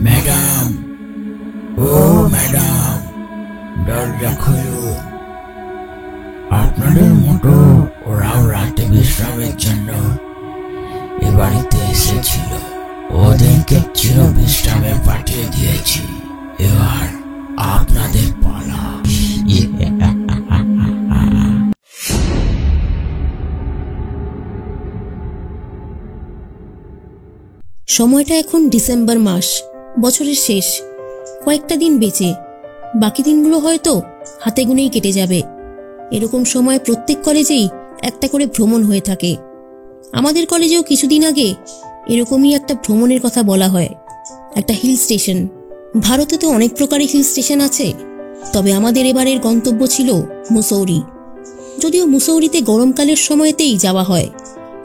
Madam, ও madam, দরজা খুলুন। আপনাদের মতো ওরাও রাতে বিশ্রামের জন্য এ বাড়িতে এসেছিল। ওদেরকে চির বিশ্রামে পাঠিয়ে দিয়েছি। এবার আপনাদের পালা। সময়টা এখন ডিসেম্বর মাস, বছরের শেষ। কয়েকটা দিন বেঁচে, বাকি দিনগুলো হয়তো হাতে গুনেই কেটে যাবে। এরকম সময় প্রত্যেক কলেজেই একটা করে ভ্রমণ হয়ে থাকে। আমাদের কলেজেও কিছুদিন আগে এরকমই একটা ভ্রমণের কথা বলা হয়, একটা হিল স্টেশন। ভারতে তো অনেক প্রকারের হিল স্টেশন আছে, তবে আমাদের এবারের গন্তব্য ছিল মুসৌরি। যদিও মুসৌরিতে গরমকালের সময়তেই যাওয়া হয়,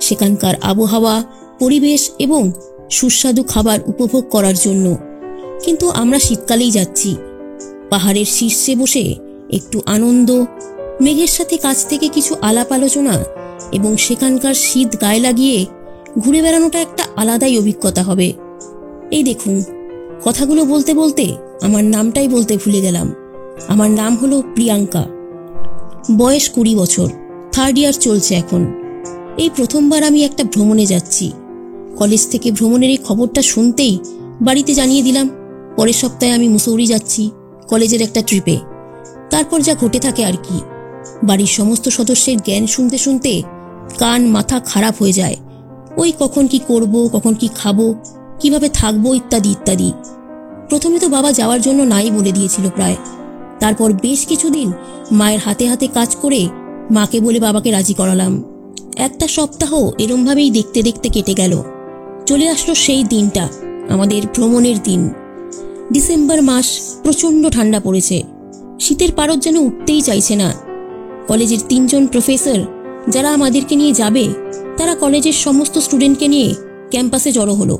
সেখানকার আবহাওয়া, পরিবেশ এবং সুস্বাদু খাবার উপভোগ করার জন্য। কিন্তু আমরা শীতকালেই যাচ্ছি। পাহাড়ের শীর্ষে বসে একটু আনন্দ, মেঘের সাথে কাছ থেকে কিছু আলাপ আলোচনা এবং সেখানকার শীত গায়ে লাগিয়ে ঘুরে বেড়ানোটা একটা আলাদাই অভিজ্ঞতা হবে। এই দেখুন, কথাগুলো বলতে বলতে আমার নামটাই বলতে ভুলে গেলাম। আমার নাম হলো প্রিয়াঙ্কা। বয়স 20 বছর, 3rd ইয়ার চলছে এখন। এই প্রথমবার আমি একটা ভ্রমণে যাচ্ছি। কলেজ থেকে ভ্রমণের এই খবরটা শুনতেই বাড়িতে জানিয়ে দিলাম পরের সপ্তাহে আমি মুসৌরি যাচ্ছি কলেজের একটা ট্রিপে। তারপর যা ঘটে থাকে আর কি। বাড়ির সমস্ত সদস্যের জ্ঞান শুনতে শুনতে কান মাথা খারাপ হয়ে যায়। ওই কখন কি করব, কখন কি খাবো, কিভাবে থাকবো ইত্যাদি ইত্যাদি। প্রথমে তো বাবা যাওয়ার জন্য নাই বলে দিয়েছিল প্রায়। তারপর বেশ কিছুদিন মায়ের হাতে হাতে কাজ করে মাকে বলে বাবাকে রাজি করালাম। একটা সপ্তাহ এরমভাবেই দেখতে দেখতে কেটে গেল। চলে আসলো সেই দিনটা, আমাদের ভ্রমণের দিন। ডিসেম্বর মাস, প্রচণ্ড ঠান্ডা পড়েছে। শীতের পারদ যেন উঠতেই চাইছে না। কলেজের 3 জন প্রফেসর যারা আমাদেরকে নিয়ে যাবে, তারা কলেজের সমস্ত স্টুডেন্টকে নিয়ে ক্যাম্পাসে জড়ো হলো।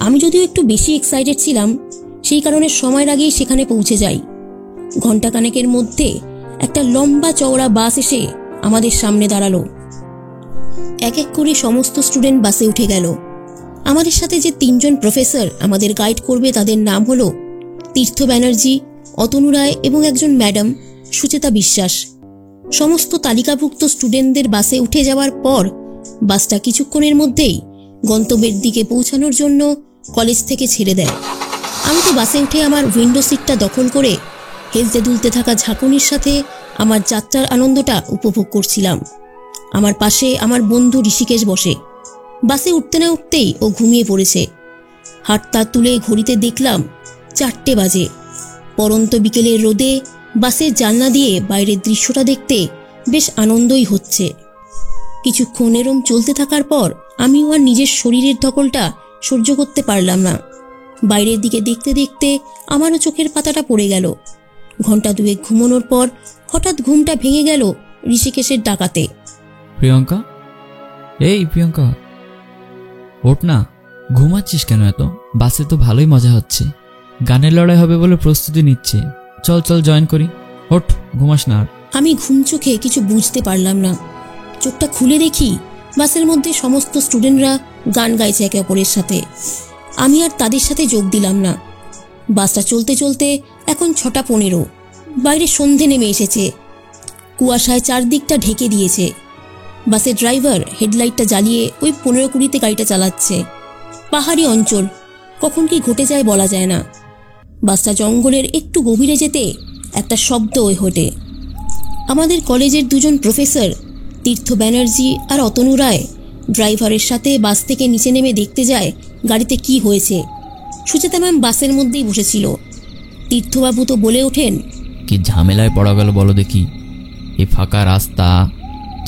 আমি যদিও একটু বেশি এক্সাইটেড ছিলাম, সেই কারণে সময়ের আগেই সেখানে পৌঁছে যাই। ঘণ্টাখানেকের মধ্যে একটা লম্বা চওড়া বাস এসে আমাদের সামনে দাঁড়ালো। এক এক করে সমস্ত স্টুডেন্ট বাসে উঠে গেল। আমাদের সাথে যে 3 জন প্রফেসর আমাদের গাইড করবে, তাদের নাম হলো তীর্থ ব্যানার্জি, অতনু রায় এবং একজন ম্যাডাম সুচেতা বিশ্বাস। সমস্ত তালিকাভুক্ত স্টুডেন্টদের বাসে উঠে যাওয়ার পর বাসটা কিছুক্ষণের মধ্যেই গন্তব্যের দিকে পৌঁছানোর জন্য কলেজ থেকে ছেড়ে দেয়। আমি তো বাসে উঠে আমার উইন্ডো সিটটা দখল করে হেলতে দুলতে থাকা ঝাঁকুনির সাথে আমার যাত্রার আনন্দটা উপভোগ করছিলাম। আমার পাশে আমার বন্ধু ঋষিকেশ বসে। বাসে উঠতে না উঠতেই ও ঘুমিয়ে পড়েছে। হাতটা তুলে ঘড়িতে দেখলাম 4টে বাজে। পরন্ত বিকেলের রোদে বাসের জানলা দিয়ে বাইরের দৃশ্যটা দেখতে বেশ আনন্দই হচ্ছে। কিছুক্ষণ এরম চলতে থাকার পর আমিও আর নিজের শরীরের ধকলটা সহ্য করতে পারলাম না। বাইরের দিকে দেখতে দেখতে আমারও চোখের পাতাটা পড়ে গেল। ঘন্টা 2 ঘুমানোর পর হঠাৎ ঘুমটা ভেঙে গেল ঋষিকেশের ডাকাতে। প্রিয়ঙ্কা, এই প্রিয়ঙ্কা, ওঠ না। ঘুমাচ্ছিস কেন এত? বাসে তো ভালোই মজা হচ্ছে। গানের লড়াই হবে বলে প্রস্তুতি নিচ্ছে। চল চল জয়েন করি। ওঠ, ঘুমাস না আর। আমি ঘুম চোখে কিছু বুঝতে পারলাম না। চোখটা খুলে দেখি বাসের মধ্যে সমস্ত স্টুডেন্টরা গান গাইছে একে অপরের সাথে। আমি আর তাদের সাথে যোগ দিলাম না। বাসটা চলতে চলতে এখন 6:15। বাইরে সন্ধে নেমে এসেছে। কুয়াশায় চারদিকটা ঢেকে দিয়েছে। বাসের ড্রাইভার হেডলাইটটা জ্বালিয়ে ওই 15-20তে গাড়িটা চালাচ্ছে। পাহাড়ি অঞ্চল, কখন কি ঘটে যায় বলা যায় না। বাসটা জঙ্গলের একটু গভীরে যেতে একটা শব্দ ওঠে। আমাদের কলেজের 2 জন প্রফেসর তীর্থ ব্যানার্জি আর অতনু রায় ড্রাইভারের সাথে বাস থেকে নিচে নেমে দেখতে যায় গাড়িতে কি হয়েছে। সুচেতা ম্যাম বাসের মধ্যেই বসেছিল। তীর্থবাবু তো বলে ওঠেন, কি ঝামেলায় পড়া গেল বলো দেখি। এই ফাঁকা রাস্তা,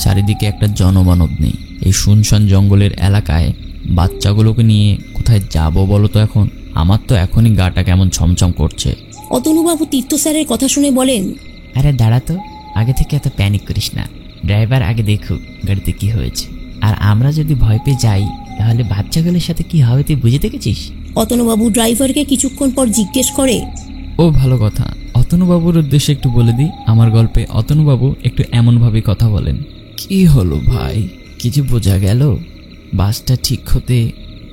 চারিদিকে একটা জনমানব নেই। এই শুনশান জঙ্গলের এলাকায় বাচ্চাগুলোকে নিয়ে কোথায় যাব বলো তো এখন? আমার তো এখনই গাটা কেমন ছমছম করছে। অতনুবাবু তীর্থ স্যারের কথা শুনে বলেন, আরে দাঁড়া তো, আগে থেকে এত প্যানিক করিস না। ড্রাইভার আগে দেখুক গাড়িতে কি হয়েছে। আর আমরা যদি ভয় পেয়ে যাই তাহলে বাচ্চাগুলোর সাথে কি হবে তুই বুঝে দেখেছিস? অতনুবাবু ড্রাইভারকে কিছুক্ষণ পর জিজ্ঞেস করে, ও ভালো কথা। অতনুবাবুর উদ্দেশ্যে একটু বলে দিই, আমার গল্পে অতনুবাবু একটু এমনভাবে কথা বলেন। কি হলো ভাই, কিছু বোঝা গেল? বাসটা ঠিক হতে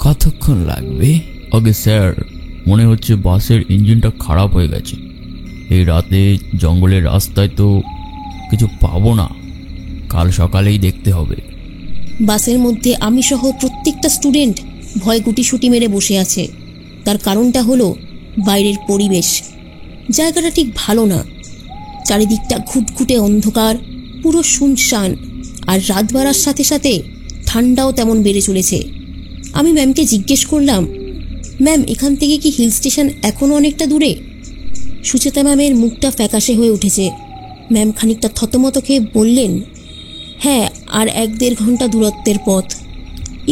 কতক্ষণ লাগবে? ওকে স্যার, মনে হচ্ছে বাসের ইঞ্জিনটা খারাপ হয়ে গেছে। এই রাতে জঙ্গলের রাস্তায় তো কিছু পাবো না, কাল সকালেই দেখতে হবে। বাসের মধ্যে আমি সহ প্রত্যেকটা স্টুডেন্ট ভয় গুটিসুটি মেরে বসে আছে। তার কারণটা হলো বাইরের পরিবেশ। জায়গাটা ঠিক ভালো না, চারিদিকটা ঘুটঘুটে অন্ধকার, পুরো শুনশান, আর রাত বাড়ার সাথে সাথে ঠান্ডাও তেমন বেড়ে চলেছে। আমি ম্যামকে জিজ্ঞেস করলাম, ম্যাম এখান থেকে কি হিল স্টেশন এখনও অনেকটা দূরে? সুচেতা ম্যামের মুখটা ফ্যাকাশে হয়ে উঠেছে। ম্যাম খানিকটা থতমত খেয়ে বললেন, হ্যাঁ, আর 1-1.5 ঘন্টা দূরত্বের পথ।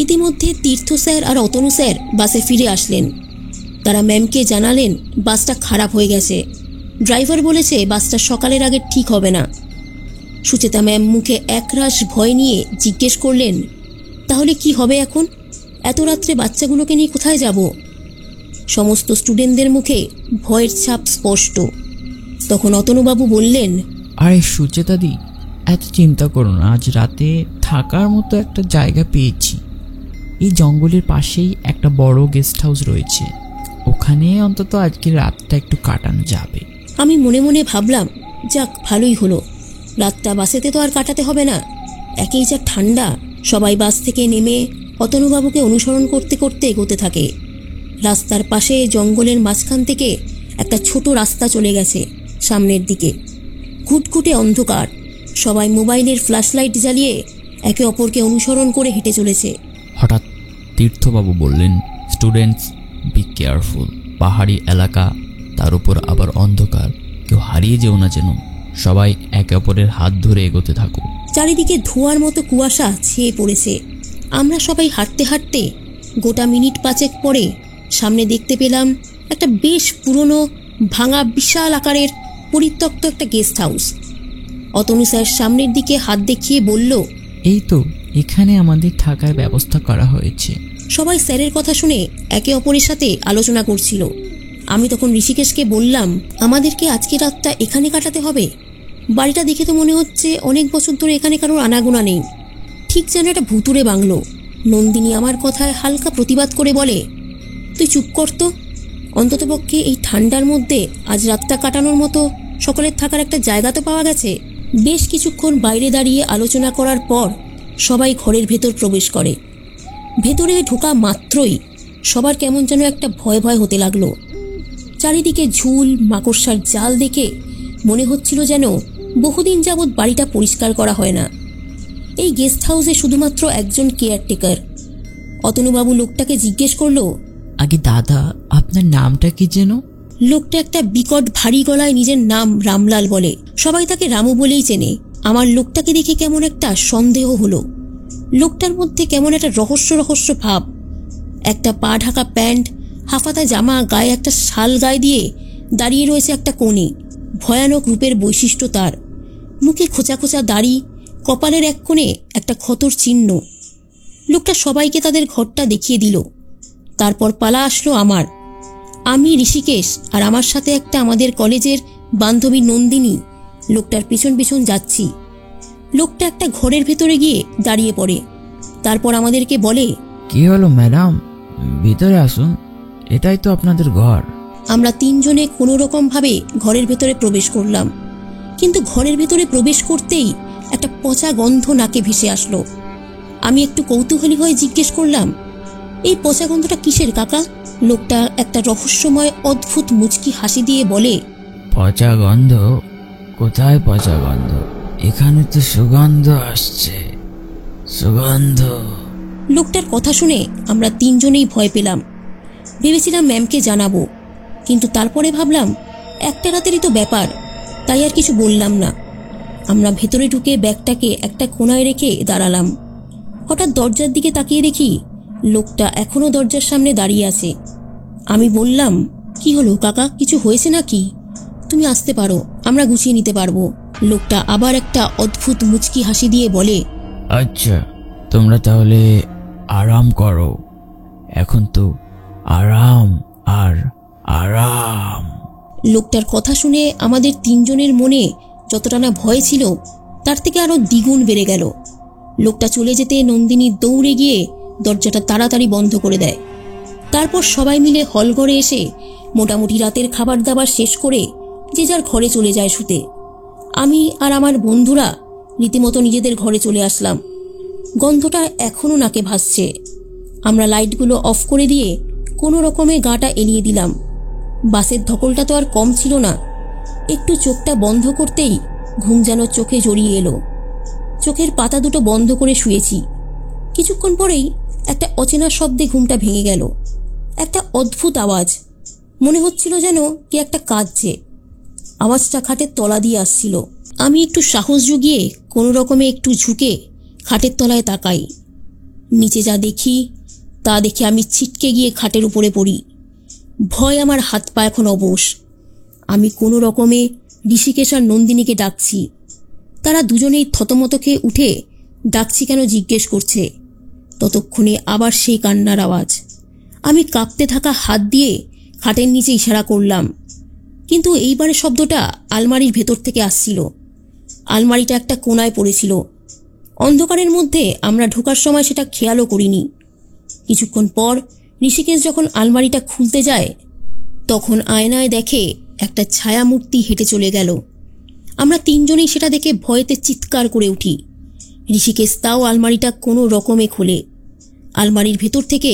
ইতিমধ্যে তীর্থ স্যার আর অতনু স্যার বাসে ফিরে আসলেন। তারা ম্যামকে জানালেন বাসটা খারাপ হয়ে গেছে। ড্রাইভার বলেছে বাসটা সকালের আগে ঠিক হবে না। সুচেতা ম্যাম মুখে একরাশ ভয় নিয়ে জিজ্ঞেস করলেন, তাহলে কি হবে এখন? এত রাত্রে বাচ্চাগুলোকে নিয়ে কোথায় যাব? সমস্ত স্টুডেন্টদের মুখে ভয়ের ছাপ স্পষ্ট। তখন অতনুবাবু বললেন, আরে সুচেতাদি, এত চিন্তা করো না, আজ রাতে থাকার মতো একটা জায়গা পেয়েছি। এই জঙ্গলের পাশেই একটা বড় গেস্ট হাউস রয়েছে, ওখানে অন্তত আজকের রাতটা একটু কাটানো যাবে। আমি মনে মনে ভাবলাম, যাক ভালোই হলো, রাতটা বাসেতে তো আর কাটাতে হবে না। একেই যা ঠান্ডা। সবাই বাস থেকে নেমে অতনুবাবুকে অনুসরণ করতে করতে এগোতে থাকে। রাস্তার পাশে জঙ্গলের মাঝখান থেকে একটা ছোট রাস্তা চলে গেছে সামনের দিকে। ঘুটঘুটে অন্ধকার, সবাই মোবাইলের ফ্ল্যাশলাইট জ্বালিয়ে একে অপরকে অনুসরণ করে হেঁটে চলেছে। হঠাৎ তীর্থবাবু বললেন, স্টুডেন্টস বি কেয়ারফুল। পাহাড়ি এলাকা, তার উপর আবার অন্ধকার, কেউ হারিয়ে যেও না যেন। সবাই একে অপরের হাত ধরে এগোতে থাকো। চারিদিকে ধোঁয়ার মতো কুয়াশা ছেয়ে পড়েছে। আমরা সবাই হাঁটতে হাঁটতে গোটা মিনিট 5 পরে সামনে দেখতে পেলাম একটা বেশ পুরনো ভাঙা বিশাল আকারের পরিত্যক্ত একটা গেস্ট হাউস। অতনু স্যার সামনের দিকে হাত দেখিয়ে বলল, এই তো, এখানে আমাদের থাকার ব্যবস্থা করা হয়েছে। সবাই স্যারের কথা শুনে একে অপরের সাথে আলোচনা করছিল। আমি তখন ঋষিকেশকে বললাম, আমাদেরকে আজকে রাতটা এখানে কাটাতে হবে? বাড়িটা দেখে তো মনে হচ্ছে অনেক বছর ধরে এখানে কারোর আনাগোনা নেই, ঠিক যেন একটা ভুতুরে বাংলো। নন্দিনী আমার কথায় হালকা প্রতিবাদ করে বলে, তুই চুপ কর তো, অন্ততপক্ষে এই ঠান্ডার মধ্যে আজ রাতটা কাটানোর মতো সকলের থাকার একটা জায়গা তো পাওয়া গেছে। বেশ কিছুক্ষণ বাইরে দাঁড়িয়ে আলোচনা করার পর সবাই ঘরের ভেতর প্রবেশ করে। ভেতরে ঢোকা মাত্রই সবার কেমন যেন একটা ভয় ভয় হতে লাগলো। চারিদিকে ঝুল মাকড়সার জাল দেখে মনে হচ্ছিল যেন বহুদিন যাবৎ বাড়িটা পরিষ্কার করা হয় না। এই গেস্ট হাউসে শুধুমাত্র একজন কেয়ারটেকার। অতনুবাবু লোকটাকে জিজ্ঞেস করলো, আগে দাদা, আপনার নামটা কি যেন? লোকটা একটা বিকট ভারী গলায় নিজের নাম রামলাল বলে। সবাই তাকে রামু বলেই চেনে। আমার লোকটাকে দেখে কেমন একটা সন্দেহ হলো। লোকটার মধ্যে কেমন একটা রহস্য রহস্য ভাব। একটা পা ঢাকা প্যান্ট, হাফাতা জামা, গায়ে একটা শাল গায়ে দিয়ে দাঁড়িয়ে রয়েছে একটা কোণে। ভয়ানক রূপের বৈশিষ্ট্য তার। মুখে খোঁচা খোঁচা দাড়ি, কপালের এক কোণে একটা ক্ষতর চিহ্ন। লোকটা সবাইকে তাদের ঘরটা দেখিয়ে দিল। তারপর পালা আসলো আমার। আমি, ঋষিকেশ আর আমার সাথে একটা আমাদের কলেজের বান্ধবী নন্দিনী লোকটার পিছন পিছন যাচ্ছি। লোকটা একটা ঘরের ভেতরে গিয়ে দাঁড়িয়ে পড়ে। তারপর আমাদেরকে বলে, কি হলো ম্যাডাম, ভিতরে আসুন, এটাই তো আপনাদের ঘর। আমরা 3 জনে কোনো রকম ভাবে ঘরের ভেতরে প্রবেশ করলাম। কিন্তু ঘরের ভেতরে প্রবেশ করতেই একটা পচা গন্ধ নাকে ভেসে আসলো। আমি একটু কৌতূহলী হয়ে জিজ্ঞেস করলাম, এই পচা গন্ধটা কিসের কাকা? লোকটা একটা রহস্যময় অদ্ভুত মুচকি হাসি দিয়ে বলে, পচা গন্ধ? কোথায় পচা গন্ধ? এখানে তো সুগন্ধ আসছে, সুগন্ধ। লোকটার কথা শুনে আমরা 3 জনেই ভয় পেলাম। ভেবেছিলাম ম্যামকে জানাবো, কিন্তু তারপরে ভাবলাম একটা রাতেরই তো ব্যাপার, তাই আর কিছু বললাম না। আমরা ভেতরে ঢুকে ব্যাগটাকে একটা কোণায় রেখে দাঁড়ালাম। হঠাৎ দরজার দিকে তাকিয়ে দেখি লোকটা এখনো দরজার সামনে দাঁড়িয়ে আছে। আমি বললাম, কি হলো কাকা, কিছু হয়েছে নাকি? তুমি আসতে পারো, আমরা গুছিয়ে নিতে পারবো। লোকটা আবার একটা অদ্ভুত মুচকি হাসি দিয়ে বলে, আচ্ছা, তোমরা তাহলে আরাম করো, এখন তো আরাম আর আরাম। লোকটার কথা শুনে আমাদের 3 জনের মনে যতটা না ভয় ছিল তার থেকে আরো দ্বিগুণ বেড়ে গেল। লোকটা চলে যেতে নন্দিনী দৌড়ে গিয়ে দরজাটা তাড়াতাড়ি বন্ধ করে দেয়। তারপর সবাই মিলে হলঘরে এসে মোটামুটি রাতের খাবার দাবার শেষ করে যে যার ঘরে চলে যায় শুতে। আমি আর আমার বন্ধুরা রীতিমতো নিজেদের ঘরে চলে আসলাম। গন্ধটা এখনো নাকে ভাসছে। আমরা লাইটগুলো অফ করে দিয়ে কোনো রকমে গাটা এড়িয়ে দিলাম। বাসের ধকলটা তো আর কম ছিল না। একটু চোখটা বন্ধ করতেই ঘুম যেন চোখে জড়িয়ে এলো। চোখের পাতা দুটো বন্ধ করে শুয়েছি। কিছুক্ষণ পরেই একটা অচেনা শব্দে ঘুমটা ভেঙে গেল। একটা অদ্ভুত আওয়াজ, মনে হচ্ছিল যেন কে একটা কাঁদছে। আওয়াজটা খাটের তলা দিয়ে আসছিল। আমি একটু সাহস জুগিয়ে কোনো রকমে একটু ঝুঁকে খাটের তলায় তাকাই। নিচে যা দেখি তা দেখে আমি ছিটকে গিয়ে খাটের উপরে পড়ি। ভয় আমার হাত পা এখন অবশ। আমি কোনো রকমে ঋষিকেশ আর নন্দিনীকে ডাকছি। তারা দুজনেই থতমত খেয়ে উঠে ডাকছি কেন জিজ্ঞেস করছে। ততক্ষণে আবার সেই কান্নার আওয়াজ। আমি কাঁপতে থাকা হাত দিয়ে খাটের নিচে ইশারা করলাম, কিন্তু এইবারে শব্দটা আলমারির ভেতর থেকে আসছিল। আলমারিটা একটা কোণায় পড়েছিল। অন্ধকারের মধ্যে আমরা ঢোকার সময় সেটা খেয়ালও করিনি। কিছুক্ষণ পর ঋষিকেশ যখন আলমারিটা খুলতে যায় তখন আয়নায় দেখে একটা ছায়ামূর্তি হেঁটে চলে গেল। আমরা তিনজনেই সেটা দেখে ভয়েতে চিৎকার করে উঠি। ঋষিকেশ তাও আলমারিটা কোনো রকমে খোলে। আলমারির ভেতর থেকে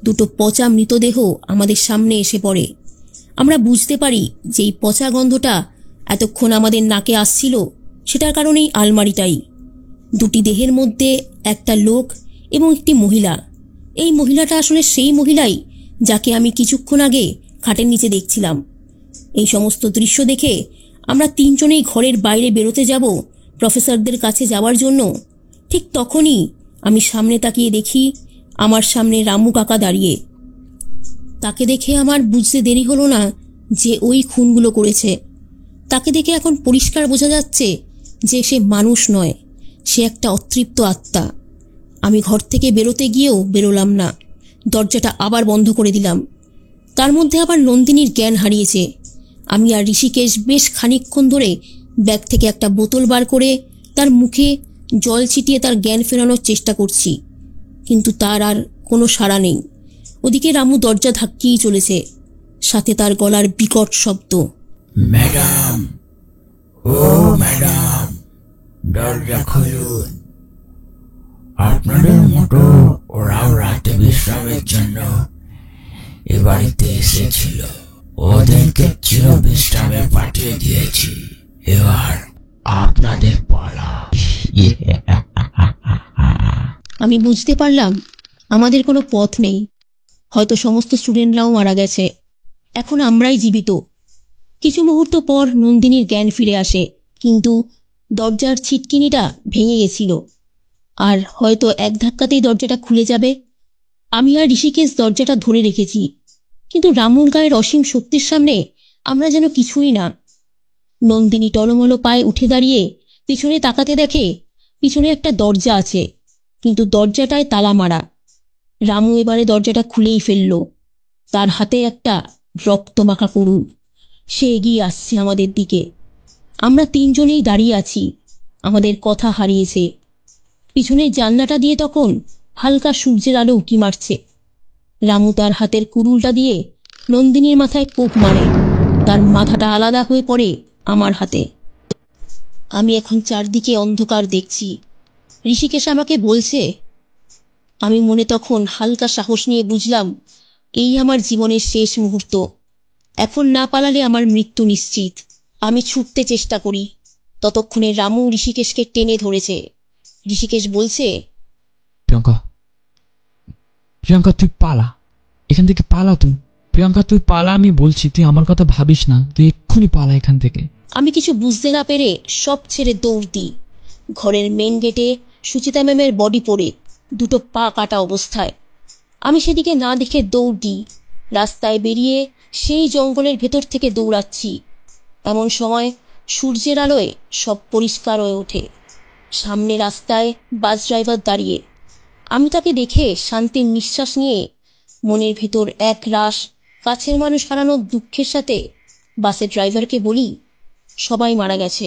দুটো পচা মৃতদেহ আমাদের সামনে এসে পড়ে। আমরা বুঝতে পারি যে এই পচা গন্ধটা এতক্ষণ আমাদের নাকে আসছিল সেটার কারণেই আলমারিটাই। দুটি দেহের মধ্যে একটা লোক এবং একটি মহিলা। এই মহিলাটা আসলে সেই মহিলাই যাকে আমি কিছুক্ষণ আগে খাটের নিচে দেখছিলাম। এই সমস্ত দৃশ্য দেখে আমরা তিনজনেই ঘরের বাইরে বেরোতে যাব প্রফেসরদের কাছে যাওয়ার জন্য। ঠিক তখনই আমি সামনে তাকিয়ে দেখি আমার সামনে রামু কাকা দাঁড়িয়ে। তাকে দেখে আমার বুঝতে দেরি হলো না যে ওই খুনগুলো করেছে। তাকে দেখে এখন পরিষ্কার বোঝা যাচ্ছে যে সে মানুষ নয়, সে একটা অতৃপ্ত আত্মা। আমি ঘর থেকে বেরোতে গিয়েও বেরোলাম না। দরজাটা আবার বন্ধ করে দিলাম। তার মধ্যে আবার নন্দিনীর জ্ঞান হারিয়েছে। আমি আর ঋষিকেশ বেশ খানিকক্ষণ ধরে ব্যাগ থেকে একটা বোতল বার করে তার মুখে জল ছিটিয়ে তার জ্ঞান ফেরানোর চেষ্টা করছি, কিন্তু তার আর কোনো সাড়া নেই। ওদিকে রামু দরজা ধাক্কিয়েই চলেছে, সাথে তার গলার বিকট শব্দ, ম্যাডাম, ও ম্যাডাম, দরজা খুলুন। আপনাদের মতো ওরাও রাতে বিশ্রামের জন্য এ বাড়িতে এসেছিল। ওদেরকে চির বিশ্রামে পাঠিয়ে দিয়েছি। এবার আপনাদের পালা। আমি বুঝতে পারলাম আমাদের কোনো পথ নেই। হয়তো সমস্ত স্টুডেন্টরাও মারা গেছে, এখন আমরাই জীবিত। কিছু মুহূর্ত পর নন্দিনীর জ্ঞান ফিরে আসে, কিন্তু দরজার ছিটকিনিটা ভেঙে গেছিল, আর হয়তো এক ধাক্কাতেই দরজাটা খুলে যাবে। আমি আর ঋষিকেশ দরজাটা ধরে রেখেছি, কিন্তু রামুর গায়ের অসীম শক্তির সামনে আমরা যেন কিছুই না। নন্দিনী টলমলো পায়ে উঠে দাঁড়িয়ে পিছনে তাকাতে দেখে পিছনে একটা দরজা আছে, কিন্তু দরজাটায় তালা মারা। রামু এবারে দরজাটা খুলেই ফেলল। তার হাতে একটা রক্তমাখা কুড়ুল। সে এগিয়ে আসছে আমাদের দিকে। আমরা তিনজনেই দাঁড়িয়ে আছি, আমাদের কথা হারিয়েছে। পিছনের জানলাটা দিয়ে তখন হালকা সূর্যের আলো উঁকি মারছে। রামু তার হাতের কুড়ুলটা দিয়ে নন্দিনীর মাথায় কোপ মারে। তার মাথাটা আলাদা হয়ে পড়ে আমার হাতে। আমি এখন চারদিকে অন্ধকার দেখছি। ঋষিকেশ আমাকে বলছে। আমি মনে তখন হালকা সাহস নিয়ে বুঝলাম এই আমার জীবনের শেষ মুহূর্ত। এখন না পালালে আমার মৃত্যু নিশ্চিত। আমি ছুটতে চেষ্টা করি, ততক্ষণে রামু ঋষিকেশকে টেনে ধরেছে। ঋষিকেশ বলছে, প্রিয়াঙ্কা, প্রিয়াঙ্কা তুই পালা, এখান থেকে পালা তুই। প্রিয়াঙ্কা তুই পালা, আমি বলছি, তুই আমার কথা ভাবিস না, তুই এক্ষুনি পালা এখান থেকে। আমি কিছু বুঝতে না পেরে সব ছেড়ে দৌড় দিই। ঘরের মেন গেটে সুচিতা ম্যামের বডি পড়ে, দুটো পা কাটা অবস্থায়। আমি সেদিকে না দেখে দৌড় দিই। রাস্তায় বেরিয়ে সেই জঙ্গলের ভেতর থেকে দৌড়াচ্ছি। এমন সময় সূর্যের আলোয় সব পরিষ্কার হয়ে ওঠে। সামনে রাস্তায় বাস ড্রাইভার দাঁড়িয়ে। আমি তাকে দেখে শান্তির নিঃশ্বাস নিয়ে মনের ভেতর এক রাশ কাছের মানুষ হারানোর দুঃখের সাথে বাসের ড্রাইভারকে বলি, সবাই মারা গেছে।